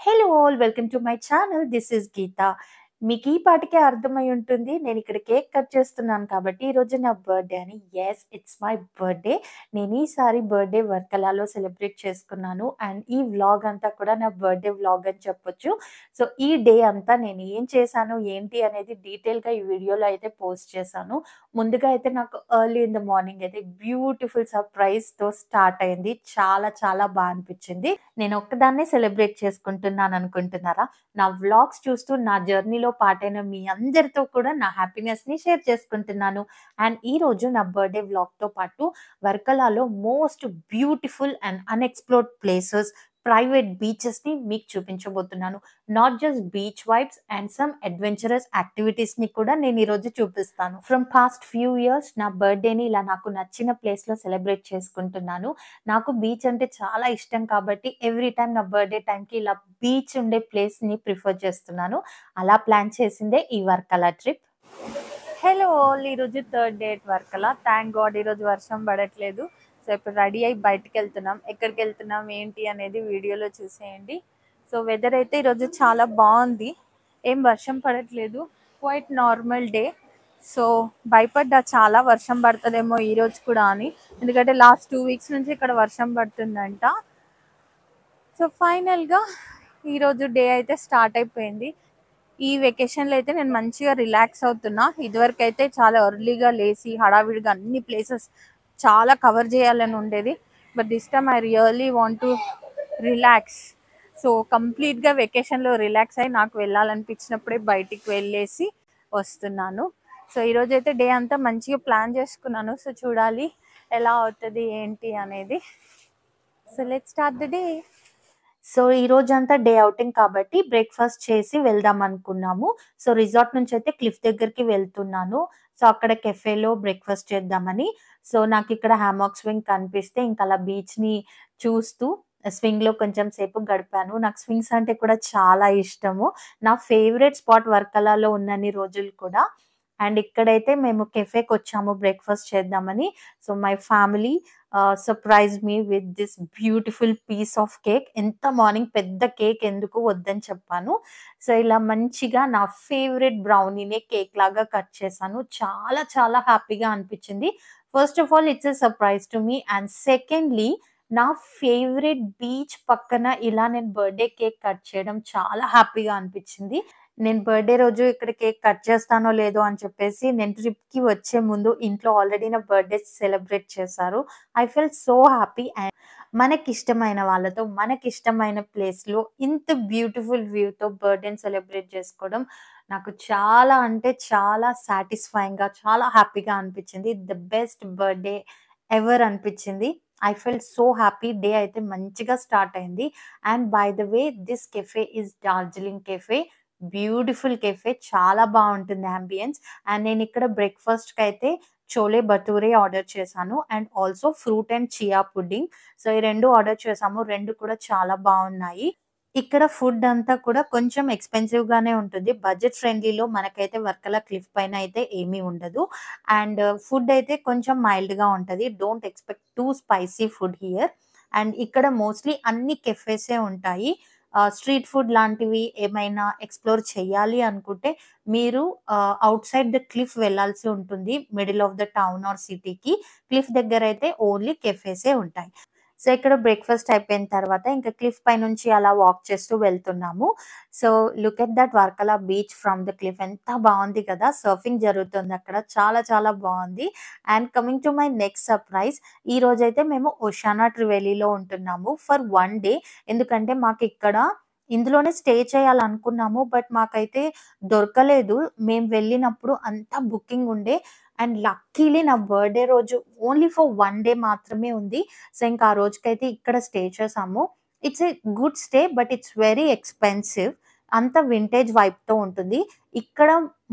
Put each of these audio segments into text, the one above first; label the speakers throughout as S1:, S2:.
S1: Hello all welcome to my channel. This is Geetha. మీకు ఈ పాటికే అర్థమై ఉంటుంది. నేను ఇక్కడ కేక్ కట్ చేస్తున్నాను కాబట్టి ఈరోజు నా బర్త్‌డే అని. Yes, it's my birthday. నేను ఈసారి బర్త్‌డే వర్కలాలో సెలబ్రేట్ చేసుకున్నాను. అండ్ ఈ వ్లాగ్ అంతా కూడా నా బర్త్‌డే వ్లాగ్ అని చెప్పొచ్చు. సో, ఈ డే అంతా నేను ఏం చేశాను, ఏంటి అనేది డీటెయిల్‌గా ఈ వీడియోలో అయితే పోస్ట్ చేశాను. ముందుగా అయితే నాకు ఎర్లీ ఇన్ ద మార్నింగ్ అయితే బ్యూటిఫుల్ సర్ప్రైజ్‌తో స్టార్ట్ అయింది. చాలా చాలా బా అనిపించింది. నేను ఒక్కదాన్నే సెలబ్రేట్ చేసుకుంటున్నాను అనుకుంటున్నారా? నా వ్లాగ్స్ చూస్తూ నా జర్నీలో పార్టయిన మీ అందరితో కూడా నా హ్యాపీనెస్‌ని షేర్ చేసుకుంటున్నాను. అండ్ ఈరోజు నా బర్త్‌డే వ్లాగ్‌తో పాటు వర్కలాలో most beautiful and unexplored places, private బీచెస్‌ని మీకు చూపించబోతున్నాను. Not just beach vibes and some adventurous యాక్టివిటీస్‌ని కూడా నేను ఈరోజు చూపిస్తాను. ఫ్రమ్ పాస్ట్ ఫ్యూ ఇయర్స్ నా బర్త్‌డేని ఇలా నాకు నచ్చిన ప్లేస్‌లో సెలబ్రేట్ చేసుకుంటున్నాను. నాకు బీచ్ అంటే చాలా ఇష్టం కాబట్టి ఎవ్రీ టైమ్ నా బర్త్‌డే టైమ్‌కి ఇలా బీచ్ ఉండే ప్లేస్‌ని ప్రిఫర్ చేస్తున్నాను. అలా ప్లాన్ చేసిందే ఈ వర్కలా ట్రిప్. హలో ఆల్, ఈరోజు third day at Varkala. Thank God ఈరోజు వర్షం పడట్లేదు. సో, ఇప్పుడు రెడీ అయ్యి బయటికెళ్తున్నాం. ఎక్కడికెళ్తున్నాం, ఏంటి అనేది వీడియోలో చూసేయండి. సో, వెదర్ అయితే ఈరోజు చాలా బాగుంది. ఏం వర్షం పడట్లేదు. Quite normal day. సో, భయపడ్డా చాలా వర్షం పడతదేమో ఈరోజు కూడా అని. ఎందుకంటే లాస్ట్ 2 వీక్స్ నుంచి ఇక్కడ వర్షం పడుతుందంట. సో, ఫైనల్‌గా ఈరోజు డే అయితే స్టార్ట్ అయిపోయింది. ఈ వెకేషన్‌లో అయితే నేను మంచిగా రిలాక్స్ అవుతున్నా. ఇదివరకైతే చాలా ఎర్లీగా లేసి హడావిడిగా అన్ని ప్లేసెస్ చాలా కవర్ చేయాలని ఉండేది. But this time I really want to relax. So, కంప్లీట్‌గా వెకేషన్‌లో రిలాక్స్ అయ్యి నాకు వెళ్ళాలనిపించినప్పుడే బయటికి వెళ్ళేసి వస్తున్నాను. సో, ఈరోజైతే డే అంతా మంచిగా ప్లాన్ చేసుకున్నాను. సో, చూడాలి ఎలా అవుతది ఏంటి అనేది. So, let's start the day. So, ఈరోజంతా డే ఔటింగ్ కాబట్టి బ్రేక్‌ఫాస్ట్ చేసి వెళ్దామనుకున్నాము. సో, రిసార్ట్ నుంచయితే క్లిఫ్ దగ్గరికి వెళ్తున్నాను. సో, అక్కడ కెఫేలో బ్రేక్‌ఫాస్ట్ చేద్దామని. సో, నాకిక్కడ హామాక్ స్వింగ్ కనిపిస్తే ఇంకలా బీచ్‌ని చూస్తూ స్వింగ్‌లో కొంచెం సేపు గడిపాను. నాకు స్వింగ్స్ అంటే కూడా చాలా ఇష్టము. నా ఫేవరెట్ స్పాట్ వర్కలాలో ఉన్నన్ని రోజులు కూడా. అండ్ ఇక్కడైతే మేము కెఫేకొచ్చాము బ్రేక్‌ఫాస్ట్ చేద్దామని. So, my family surprised me with this beautiful piece of cake. ఎంత మార్నింగ్ పెద్ద కేక్ ఎందుకు వద్దని చెప్పాను. సో, ఇలా మంచిగా నా ఫేవరెట్ బ్రౌనీనే కేక్ లాగా కట్ చేశాను. చాలా చాలా హ్యాపీగా అనిపించింది. First of all it's a surprise to me. And secondly నా ఫేవరెట్ బీచ్ పక్కన ఇలా నేను బర్త్‌డే కేక్ కట్ చేయడం చాలా హ్యాపీగా అనిపించింది. నేను బర్త్‌డే రోజు ఇక్కడ కేక్ కట్ చేస్తానో లేదో అని చెప్పేసి నేను ట్రిప్‌కి వచ్చే ముందు ఇంట్లో ఆల్రెడీ నా బర్త్‌డే సెలబ్రేట్ చేశారు. I felt so happy. And మనకిష్టమైన వాళ్ళతో, మనకిష్టమైన ప్లేస్‌లో ఇంత బ్యూటిఫుల్ వ్యూతో బర్త్‌డేని సెలబ్రేట్ చేసుకోవడం నాకు చాలా అంటే చాలా సాటిస్ఫైయింగ్‌గా, చాలా హ్యాపీగా అనిపించింది. ద బెస్ట్ బర్త్‌డే ఎవర్ అనిపించింది. I felt so happy. Day అయితే మంచిగా స్టార్ట్ అయింది. And by the way this cafe is Darjeeling cafe. Beautiful cafe. చాలా బావుంటుంది యాంబియన్స్. అండ్ నేనిక్కడ బ్రేక్‌ఫాస్ట్‌కైతే చోలే భటూరే ఆర్డర్ చేశాను. And also fruit and chia pudding. So, ఈ 2 ఆర్డర్ చేశాము. 2 కూడా చాలా బావున్నాయి. ఇక్కడ ఫుడ్ అంతా కూడా కొంచెం ఎక్స్‌పెన్సివ్‌గానే ఉంటుంది. బడ్జెట్ ఫ్రెండ్లీలో మనకైతే వర్కలా క్లిఫ్ పైన అయితే ఏమీ ఉండదు. అండ్ ఫుడ్ అయితే కొంచెం మైల్డ్‌గా ఉంటది. Don't expect too spicy food here. And ఇక్కడ మోస్ట్‌లీ అన్ని కెఫేసే ఉంటాయి. స్ట్రీట్ ఫుడ్ లాంటివి ఏమైనా ఎక్స్‌ప్లోర్ చేయాలి అనుకుంటే మీరు ఔట్‌సైడ్ ద క్లిఫ్ వెళ్ళాల్సి ఉంటుంది. Middle of the town or సిటీకి. క్లిఫ్ దగ్గరైతే ఓన్లీ కెఫేసే ఉంటాయి. సో, ఇక్కడ బ్రేక్‌ఫాస్ట్ అయిపోయిన తర్వాత ఇంకా క్లిఫ్ పైనుంచి అలా వాక్ చేస్తూ వెళ్తున్నాము. So, look at that Varkala beach from the cliff. ఎంత బావుంది కదా! సర్ఫింగ్ జరుగుతుందక్కడ. చాలా చాలా బావుంది. And coming to my next surprise. ఈరోజైతే మేము ఒషానా ట్రివెలీలో ఉంటున్నాము ఫర్ 1 డే. ఎందుకంటే మాకిక్కడ ఇందులోనే స్టే చేయాలనుకున్నాము. బట్ మాకైతే దొరకలేదు. మేము వెళ్ళినప్పుడు అంతా బుకింగ్ ఉండే. అండ్ లక్కీలీ నా బర్త్‌డే రోజు ఓన్లీ ఫర్ 1 డే మాత్రమే ఉంది. సో, ఇంకా ఆ రోజుకైతే ఇక్కడ స్టే చేశాము. It's a good stay but it's very expensive. అంతా వింటేజ్ వైబ్‌తో ఉంటుంది. ఇక్కడ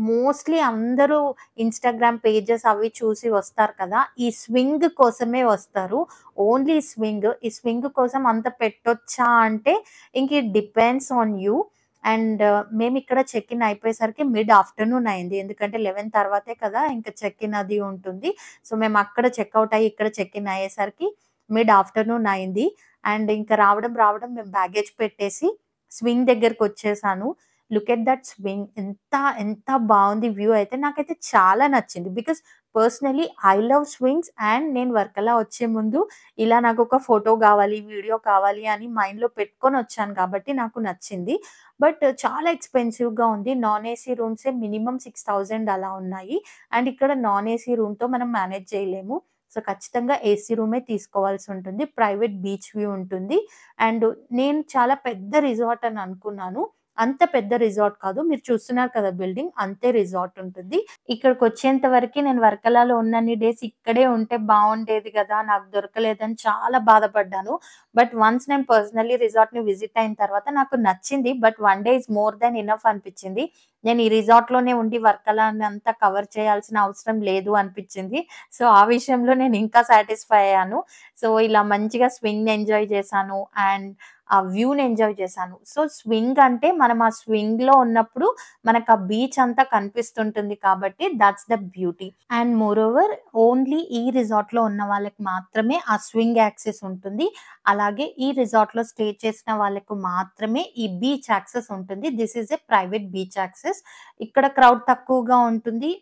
S1: మోస్ట్‌లీ అందరూ ఇన్‌స్టాగ్రామ్ పేజెస్ అవి చూసి వస్తారు కదా! ఈ స్వింగ్ కోసమే వస్తారు. Only swing. ఈ స్వింగ్ కోసం అంత పెట్టొచ్చా అంటే ఇంక it depends on you. And మేమిక్కడ చెక్ ఇన్ అయిపోయేసరికి మిడ్ ఆఫ్టర్‌నూన్ అయింది. ఎందుకంటే 11 తర్వాతే కదా ఇంకా చెక్ ఇన్ అది ఉంటుంది. సో, మేమక్కడ చెక్‌ఔట్ అయ్యి ఇక్కడ చెక్ ఇన్ అయ్యేసరికి మిడ్ ఆఫ్టర్‌నూన్ అయింది. అండ్ ఇంకా రావడం మేము బ్యాగేజ్ పెట్టేసి స్వింగ్ దగ్గరకొచ్చేసాను. Look at that swing. ఎంత బావుంది వ్యూ అయితే. నాకైతే చాలా నచ్చింది. Because personally I love swings and నేను వర్కలా వచ్చే ముందు ఇలా నాకొక ఫోటో గావాలి, వీడియో కావాలి అని మైండ్‌లో పెట్టుకొనొచ్చాను కాబట్టి నాకు నచ్చింది. బట్ చాలా ఎక్స్‌పెన్సివ్‌గా ఉంది. నాన్ ఏసీ రూమ్సే మినిమమ్ 6,000 అలా ఉన్నాయి. అండ్ ఇక్కడ నాన్ ఏసీ రూమ్‌తో మనం మేనేజ్ చేయలేము. సో, ఖచ్చితంగా ఏసీ రూమే తీసుకోవాల్సుంటుంది. ప్రైవేట్ బీచ్ వ్యూ ఉంటుంది. అండ్ నేను చాలా పెద్ద రిసార్ట్ అని అనుకున్నాను. అంత పెద్ద రిసార్ట్ కాదు. మీరు చూస్తున్నారు కదా బిల్డింగ్ అంతే రిసార్ట్ ఉంటుంది. ఇక్కడికొచ్చేంత వరకి నేను వర్కలాలో ఉన్నన్ని డేస్ ఇక్కడే ఉంటే బావుండేది గదా! నాకు దొరకలేదని చాలా బాధపడ్డాను. బట్ వన్స్ నేను పర్సనల్లీ రిసార్ట్‌ని విజిట్ అయిన తర్వాత నాకు నచ్చింది. But 1 day is more than enough అనిపిచ్చింది. నేను ఈ రిసార్ట్‌లోనే ఉండి వర్కలాని అంతా కవర్ చేయాల్సిన అవసరం లేదు అనిపిచ్చింది. సో, ఆ విషయంలో నేను ఇంకా సాటిస్ఫై అయ్యాను. సో, ఇలా మంచిగా స్వింగ్‌ని ఎంజాయ్ చేశాను. అండ్ ఆ వ్యూని ఎంజాయ్ చేశాను. సో, స్వింగ్ అంటే మనం ఆ స్వింగ్‌లో ఉన్నప్పుడు మనకు ఆ బీచ్ అంతా కనిపిస్తుంటుంది కాబట్టి thoughts the beauty. And moreover only ఈ రిసార్ట్‌లో ఉన్న వాళ్ళకి మాత్రమే ఆ స్వింగ్ యాక్సెస్ ఉంటుంది. అలాగే ఈ రిసార్ట్‌లో స్టే చేసిన వాళ్ళకు మాత్రమే ఈ బీచ్ యాక్సెస్ ఉంటుంది. This is a private beach access. ఇక్కడ క్రౌడ్ తక్కువగా ఉంటుంది.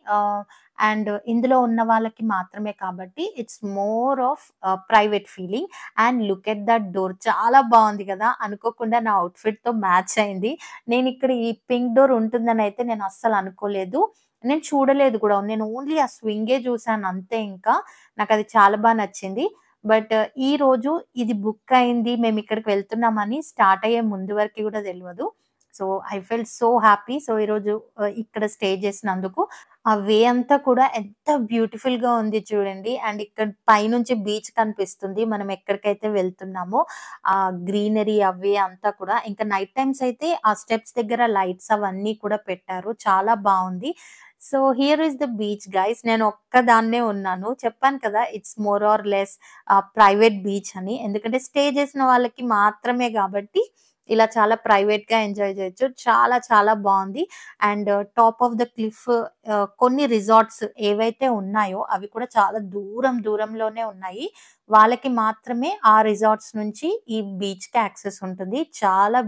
S1: అండ్ ఇందులో ఉన్న వాళ్ళకి మాత్రమే కాబట్టి it's more of private feeling. And look at that door చాలా బావుంది గదా! అనుకోకుండా నా అవుట్‌ఫిట్‌తో మ్యాచ్ అయింది. నేనిక్కడ ఈ పింక్ డోర్ ఉంటుందనైతే నేను అస్సలు అనుకోలేదు. నేను చూడలేదు గూడా. నేను ఓన్లీ ఆ స్వింగే చూసాను అంతే ఇంకా. నాకది చాలా నచ్చింది. బట్ ఈరోజు ఇది బుక్ అయింది. మేమిక్కడికి వెళ్తున్నామని స్టార్ట్ అయ్యే ముందు వరకు గూడా తెలవదు. So, I felt so happy. So, ఈరోజు ఇక్కడ స్టే చేసినందుకు. ఆ వే అంతా కూడా ఎంత బ్యూటిఫుల్‌గా ఉంది చూడండి. అండ్ ఇక్కడ పైనుంచి బీచ్ కనిపిస్తుంది. మనం ఎక్కడికైతే వెళ్తున్నామో ఆ గ్రీనరీ ఆ వే అంతా కూడా. ఇంకా నైట్ టైమ్స్ అయితే ఆ స్టెప్స్ దగ్గర లైట్స్ అవన్నీ కూడా పెట్టారు. చాలా బావుంది. So, here is the beach guys. నేను ఒక్కదాన్నే ఉన్నాను. చెప్పాను కదా! It's more or less private beach అని. ఎందుకంటే స్టే చేసిన వాళ్ళకి మాత్రమే గాబట్టి ఇలా చాలా ప్రైవేట్‌గా ఎంజాయ్ చేయొచ్చు. చాలా బావుంది. And top of the cliff కొన్ని రిసార్ట్స్ ఏవైతే ఉన్నాయో అవి కూడా చాలా దూరంలోనే ఉన్నాయి. వాళ్ళకి మాత్రమే ఆ రిసార్ట్స్ నుంచి ఈ బీచ్‌కి యాక్సెస్ ఉంటుంది. చాలా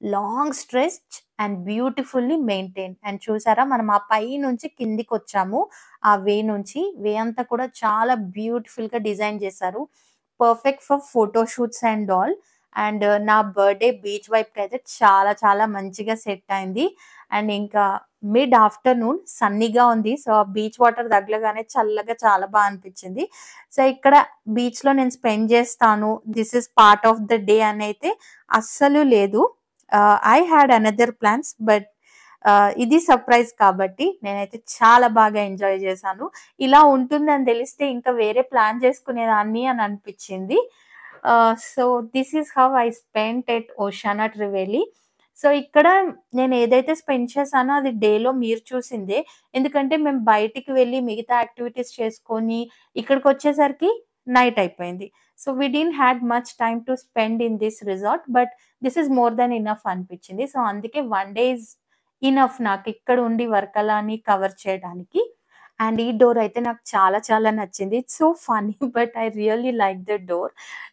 S1: long stretch and beautifully maintained. And చూసారా మనం ఆ పై నుంచి కిందికొచ్చాము. ఆ వే నుంచి. వే అంతా కూడా చాలా బ్యూటిఫుల్‌గా డిజైన్ చేశారు. Perfect for photo shoots and all. And నా బర్త్‌డే బీచ్ వైబ్‌కయితే చాలా మంచిగా సెట్ అయింది. అండ్ ఇంకా మిడ్ ఆఫ్టర్‌నూన్ సన్నీగా ఉంది. సో, ఆ బీచ్ వాటర్ తగలగానే చల్లగా చాలా అనిపిచ్చింది. సో, ఇక్కడ బీచ్‌లో నేను స్పెండ్ చేస్తాను. This is part of the day అనైతే అస్సలు లేదు. I had another plans but ఇది సర్ప్రైజ్ కాబట్టి నేనైతే చాలా బాగా ఎంజాయ్ చేశాను. ఇలా ఉంటుందని తెలిస్తే ఇంకా వేరే ప్లాన్ చేసుకునేదాన్ని అని అనిపిచ్చింది. So, this is how I spent at Oshana Trivelli. So, ఇక్కడ నేనేదైతే స్పెండ్ చేశానో అది డేలో మీరు చూసిందే. ఎందుకంటే మేము బయటికి వెళ్లి మిగతా యాక్టివిటీస్ చేసుకొని ఇక్కడికొచ్చేసరికి నైట్ అయిపోయింది. So, we didn't had much time to spend in this resort. But this is more than enough అనిపిచ్చింది. సో, అందుకే 1 డే ఈస్ ఎనఫ్ నాకు ఇక్కడ ఉండి వర్కలాని కవర్ చేయడానికి. అండ్ ఈ డోర్ అయితే నాకు చాలా నచ్చింది. It's so funny but I really like the door.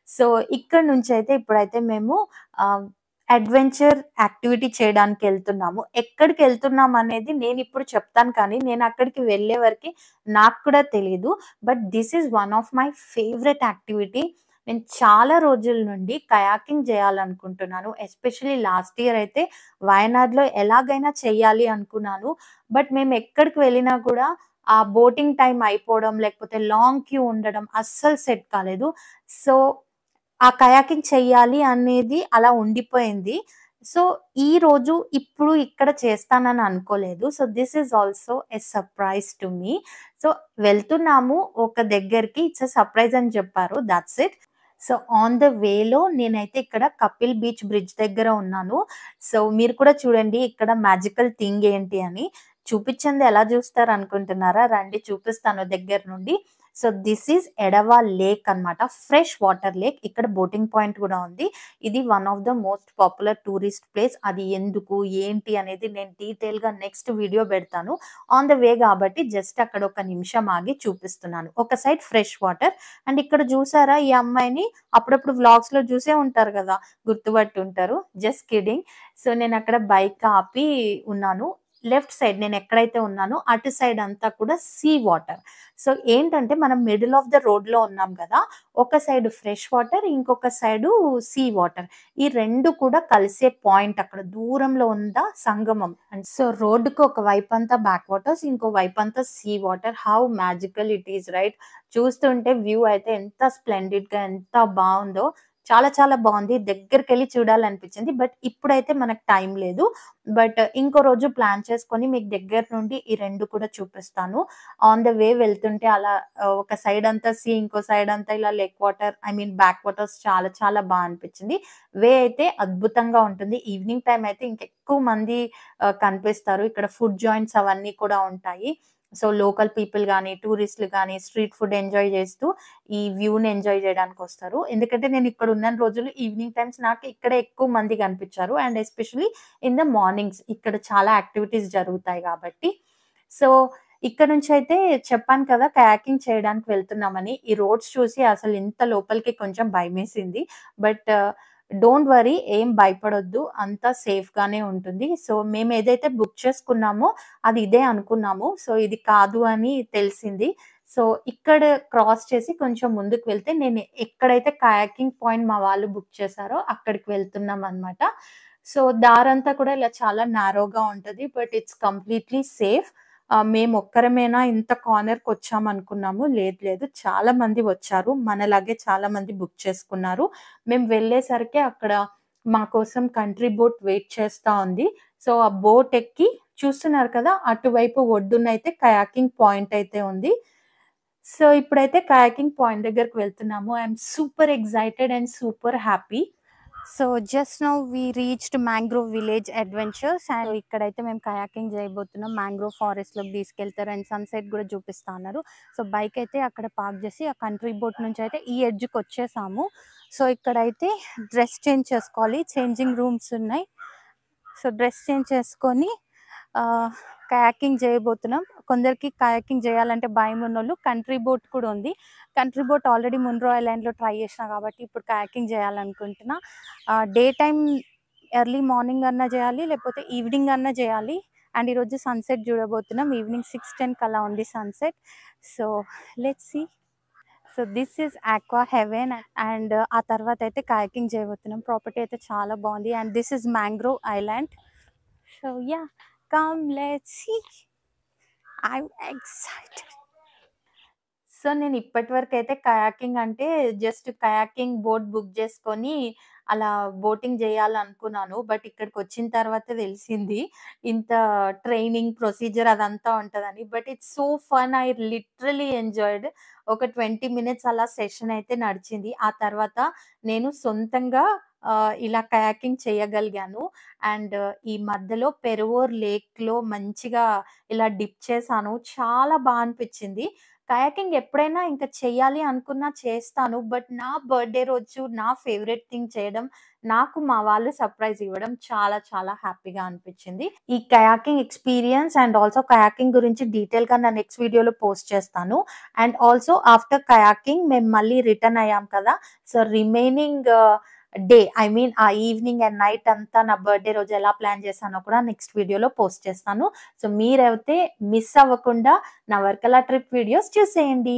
S1: So, ఇక్కడి నుంచయితే ఇప్పుడైతే మేము ఆహ్, అడ్వెంచర్ యాక్టివిటీ చేయడానికెళ్తున్నాము. ఎక్కడికెళ్తున్నామనేది నేనిప్పుడు చెప్తాను కానీ, నేనక్కడికి వెళ్ళే వరకి నాకు కూడా తెలీదు. But this is one of my favourite activity. నేను చాలా రోజుల నుండి కయాకింగ్ జేయాలనుకుంటున్నాను. ఎస్పెషల్లీ లాస్ట్ ఇయర్ అయితే వయనాడ్‌లో ఎలాగైనా చెయ్యాలి అనుకున్నాను. బట్ మేమెక్కడికి వెళ్ళినా కూడా ఆ బోటింగ్ టైమ్ అయిపోవడం, లేకపోతే లాంగ్ క్యూ ఉండడం అస్సలు సెట్ కాలేదు. సో, ఆ కయాకింగ్ చెయ్యాలి అనేది అలా ఉండిపోయింది. సో, ఈరోజు ఇప్పుడు ఇక్కడ చేస్తానని అనుకోలేదు. So, this is also a surprise to me. So, వెళ్తున్నాము ఒక దగ్గరికి. ఇట్స్ ఎ సర్ప్రైజ్ అని చెప్పారు. Thoughts it. So, on the వేలో నేనైతే ఇక్కడ కపిల్ బీచ్ బ్రిడ్జ్ దగ్గర ఉన్నాను. సో, మీరు కూడా చూడండి ఇక్కడ మ్యాజికల్ థింగ్ ఏంటి అని. చూపిచ్చింది ఎలా జూస్తారనుకుంటున్నారా? రండి చూపిస్తాను దగ్గర నుండి. సో దిస్ ఈజ్ ఎడవా లేక్ అన్నమాట. Fresh water lake. ఇక్కడ బోటింగ్ పాయింట్ కూడా ఉంది. ఇది one of the most popular tourist place. అది ఎందుకు ఏంటి అనేది నేను డీటెయిల్ గా నెక్స్ట్ వీడియో పెడతాను. ఆన్ ద వే కాబట్టి జస్ట్ అక్కడ ఒక నిమిషం ఆగి చూపిస్తున్నాను. ఒక సైడ్ ఫ్రెష్ వాటర్ అండ్ ఇక్కడ చూసారా ఈ అమ్మాయిని అప్పుడప్పుడు వ్లాగ్స్ లో చూసే ఉంటారు కదా, గుర్తుపట్టి ఉంటారు. Just kidding. సో నేను అక్కడ బైక్ ఆపి ఉన్నాను. లెఫ్ట్ సైడ్ నేను ఎక్కడైతే ఉన్నానో అటు సైడ్ అంతా కూడా సీ వాటర్. సో ఏంటంటే మనం మిడిల్ ఆఫ్ ద రోడ్ లో ఉన్నాం కదా, ఒక సైడ్ ఫ్రెష్ వాటర్, ఇంకొక సైడ్ సీ వాటర్. ఈ రెండు కూడా కలిసే పాయింట్ అక్కడ దూరంలో ఉన్న సంగమం. అండ్ సో రోడ్డుకు ఒక వైపు అంతా బ్యాక్ వాటర్స్, ఇంకో వైపు అంతా sea water. How magical it is right. చూస్తుంటే వ్యూ అయితే ఎంత స్ప్లెండిడ్ గా ఎంత బాగుందో. చాలా చాలా బాగుంది. దగ్గరికి వెళ్ళి చూడాలనిపించింది. బట్ ఇప్పుడైతే మనకు టైం లేదు. బట్ ఇంకో రోజు ప్లాన్ చేసుకొని మీకు దగ్గర నుండి ఈ రెండు కూడా చూపిస్తాను. ఆన్ ద వే వెళ్తుంటే అలా ఒక సైడ్ అంతా సీ, ఇంకో సైడ్ అంతా ఇలా lake water, I mean back waters. చాలా చాలా బాగా అనిపించింది. వే అయితే అద్భుతంగా ఉంటుంది. ఈవినింగ్ టైం అయితే ఇంకెక్కువ మంది కనిపిస్తారు. ఇక్కడ ఫుడ్ జాయింట్స్ అవన్నీ కూడా ఉంటాయి. సో లోకల్ పీపుల్ గానీ, టూరిస్టులు గానీ స్ట్రీట్ ఫుడ్ ఎంజాయ్ చేస్తూ ఈ వ్యూని ఎంజాయ్ చేయడానికి వస్తారు. ఎందుకంటే నేను ఇక్కడ ఉన్న రోజులు ఈవినింగ్ టైమ్స్ నాకు ఇక్కడ ఎక్కువ మంది కనిపించారు. And especially in the mornings ఇక్కడ చాలా యాక్టివిటీస్ జరుగుతాయి కాబట్టి. సో ఇక్కడ నుంచి అయితే చెప్పాను కదా కయాకింగ్ చేయడానికి వెళ్తున్నామని. ఈ రోడ్స్ చూసి అసలు ఇంత లోపలికి కొంచెం భయమేసింది. బట్ డోంట్ వరీ, ఏం భయపడొద్దు, అంతా సేఫ్ గానే ఉంటుంది. సో మేము ఏదైతే బుక్ చేసుకున్నామో అది ఇదే అనుకున్నాము. సో ఇది కాదు అని తెలిసింది. సో ఇక్కడ క్రాస్ చేసి కొంచెం ముందుకు వెళ్తే నేను ఎక్కడైతే కయాకింగ్ పాయింట్ మా వాళ్ళు బుక్ చేశారో అక్కడికి వెళ్తున్నాం అన్నమాట. సో దారంతా కూడా ఇలా చాలా నారోగా ఉంటది. But it's completely safe. మేము ఒక్కరమేనా ఇంత కార్నర్‌కి వచ్చామనుకున్నాము. లేదు లేదు, చాలా మంది వచ్చారు. మనలాగే చాలా మంది బుక్ చేసుకున్నారు. మేము వెళ్ళేసరికి అక్కడ మా కోసం కంట్రీ బోట్ వెయిట్ చేస్తా ఉంది. సో ఆ బోట్ ఎక్కి చూస్తున్నారు కదా, అటువైపు ఒడ్డునైతే కయాకింగ్ పాయింట్ అయితే ఉంది. సో ఇప్పుడైతే కయాకింగ్ పాయింట్ దగ్గరికి వెళ్తున్నాము. I am super excited and super happy. So just now we reached mangrove village adventures. And ఇక్కడైతే మేము కయాకింగ్ చేయబోతున్నాం. మ్యాంగ్రోవ్ ఫారెస్ట్ లోకి తీసుకెళ్తారు అండ్ సన్సెట్ కూడా చూపిస్తా అన్నారు. సో బైక్ అయితే అక్కడ పార్క్ చేసి ఆ కంట్రీ బోట్ నుంచి అయితే ఈ ఎడ్జ్కి వచ్చేసాము. సో ఇక్కడైతే డ్రెస్ చేంజ్ చేసుకోవాలి. చేంజింగ్ రూమ్స్ ఉన్నాయి. సో డ్రెస్ చేంజ్ చేసుకొని కయాకింగ్ చేయబోతున్నాం. కొందరికి కయాకింగ్ చేయాలంటే భయం ఉన్నోళ్ళు కంట్రీ బోట్ కూడా ఉంది. కంట్రీ బోట్ ఆల్రెడీ మున్రో ఐలాండ్లో ట్రై చేసిన కాబట్టి ఇప్పుడు కయాకింగ్ చేయాలనుకుంటున్నా. డే టైం ఎర్లీ మార్నింగ్ అన్నా చేయాలి, లేకపోతే ఈవినింగ్ అన్నా చేయాలి. అండ్ ఈరోజు సన్సెట్ చూడబోతున్నాం. ఈవినింగ్ 6:10 అలా ఉంది sunset. So let's see. So this is aqua heaven. And ఆ తర్వాత అయితే కయాకింగ్ చేయబోతున్నాం. ప్రాపర్టీ అయితే చాలా బాగుంది. And this is mangrove island. So yeah, come let's see. I'm excited. So నేను ఇప్పటివరకు అయితే కయాకింగ్ అంటే జస్ట్ కయాకింగ్ బోట్ బుక్ చేసుకొని అలా బోటింగ్ చేయాలనుకున్నాను. బట్ ఇక్కడికి వచ్చిన తర్వాత తెలిసింది ఇంత ట్రైనింగ్ ప్రొసీజర్ అదంతా ఉంటదని. But it's so fun. I literally enjoyed. ఒక 20 మినిట్స్ అలా సెషన్ అయితే నడిచింది. ఆ తర్వాత నేను సొంతంగా ఇలా కయాకింగ్ చేయగలిగాను. అండ్ ఈ మధ్యలో పెరువోర్ లేక్‌లో మంచిగా ఇలా డిప్ చేశాను. చాలా అనిపించింది. కయాకింగ్ ఎప్పుడైనా ఇంకా చెయ్యాలి అనుకున్నా చేస్తాను. బట్ నా బర్త్‌డే రోజు నా ఫేవరెట్ థింగ్ చేయడం, నాకు మా వాళ్ళు సర్ప్రైజ్ ఇవ్వడం చాలా చాలా హ్యాపీగా అనిపించింది. ఈ kayaking experience and also kayaking గురించి డీటెయిల్‌గా నా నెక్స్ట్ వీడియోలో పోస్ట్ చేస్తాను. అండ్ ఆల్సో ఆఫ్టర్ కయాకింగ్ మేము మళ్ళీ రిటర్న్ అయ్యాం కదా! So remaining day, I mean ఆ ఈవినింగ్ అండ్ నైట్ అంతా నా బర్త్‌డే రోజు ఎలా ప్లాన్ చేశానో కూడా నెక్స్ట్ వీడియోలో పోస్ట్ చేస్తాను. సో మీరైతే మిస్ అవ్వకుండా నా వర్కలా ట్రిప్ వీడియోస్ చూసేయండి.